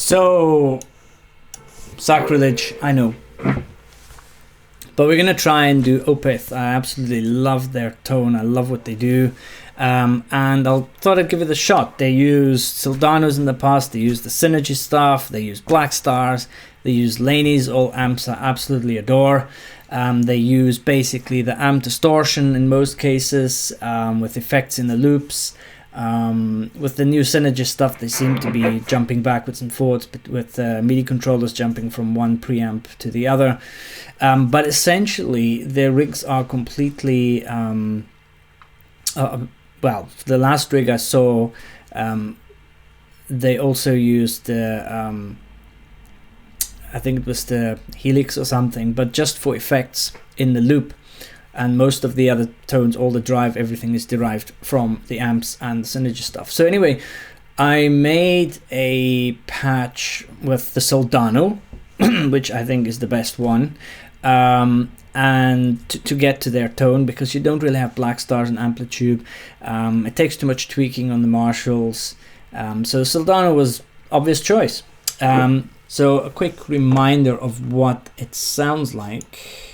So, sacrilege, I know. But we're gonna try and do Opeth. I absolutely love their tone. I love what they do. And I thought I'd give it a shot. They used Soldanos in the past. They used the Synergy stuff. They used Black Stars. They used Laney's, all amps I absolutely adore. They use basically the amp distortion in most cases, with effects in the loops. With the new Synergy stuff, they seem to be jumping backwards and forwards, but with MIDI controllers jumping from one preamp to the other. But essentially, their rigs are completely... well, the last rig I saw, they also used the... I think it was the Helix or something, but just for effects in the loop. And most of the other tones, all the drive, everything is derived from the amps and the Synergy stuff. So anyway, I made a patch with the Soldano, which I think is the best one, and to get to their tone, because you don't really have Black Stars and Amplitube. It takes too much tweaking on the Marshalls. So Soldano was obvious choice. So a quick reminder of what it sounds like.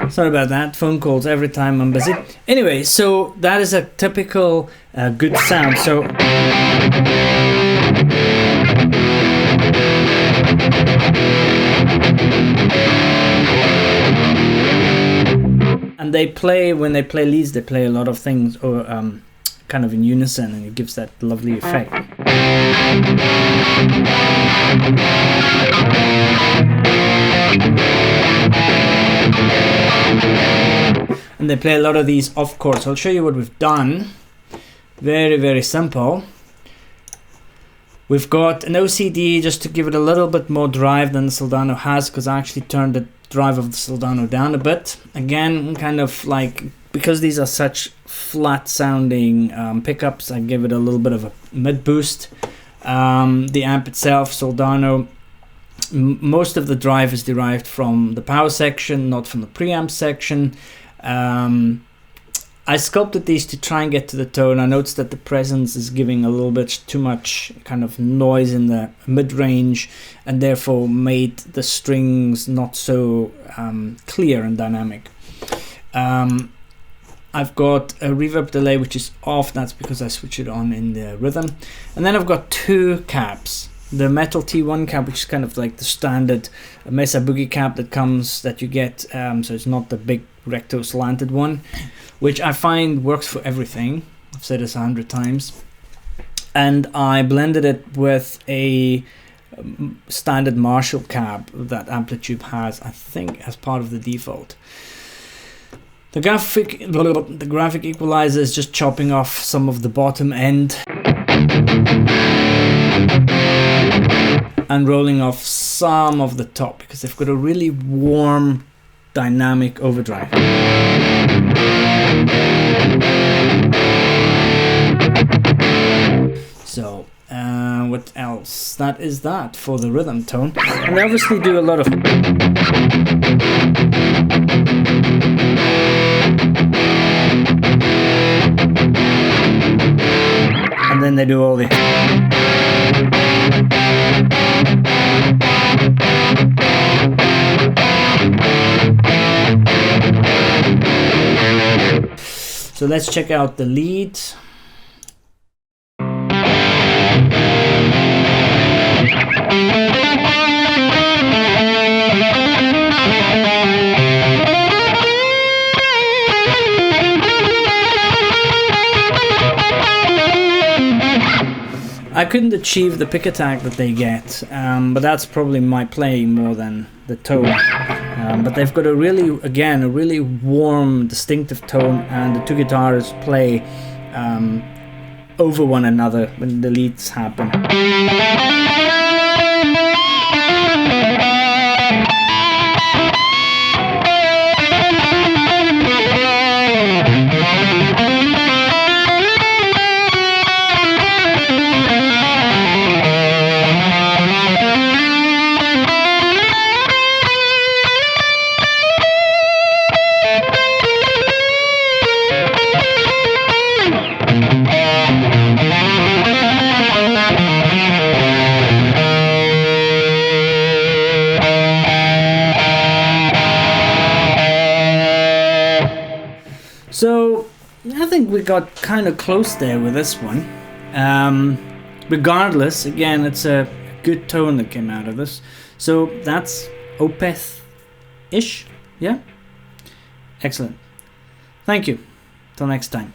Sorry about that, phone calls every time I'm busy. Anyway, so that is a typical good sound. So and they play, when they play leads, they play a lot of things or kind of in unison, and it gives that lovely effect. And they play a lot of these off chords. I'll show you what we've done. Very, very simple. We've got an OCD just to give it a little bit more drive than the Soldano has, because I actually turned the drive of the Soldano down a bit. Again, kind of like, because these are such flat sounding pickups, I give it a little bit of a mid boost. The amp itself, Soldano, most of the drive is derived from the power section, not from the preamp section. I sculpted these to try and get to the tone. I noticed that the presence is giving a little bit too much kind of noise in the mid-range, and therefore made the strings not so clear and dynamic. I've got a reverb delay which is off. That's because I switch it on in the rhythm. And then I've got two caps. The metal T1 cap, which is kind of like the standard Mesa Boogie cap that you get, so it's not the big recto slanted one, which I find works for everything. I've said this 100 times. And I blended it with a standard Marshall cap that Amplitube has, I think, as part of the default. The graphic equalizer is just chopping off some of the bottom end and rolling off some of the top, because they've got a really warm dynamic overdrive. So what else? That is that for the rhythm tone. And I obviously do a lot of and then they do all the So let's check out the lead. I couldn't achieve the pick attack that they get, but that's probably my playing more than the tone. but they've got a really warm, distinctive tone, and the two guitars play over one another when the leads happen. So I think we got kind of close there with this one. Regardless, again, it's a good tone that came out of this. So that's Opeth-ish, yeah? Excellent. Thank you. Till next time.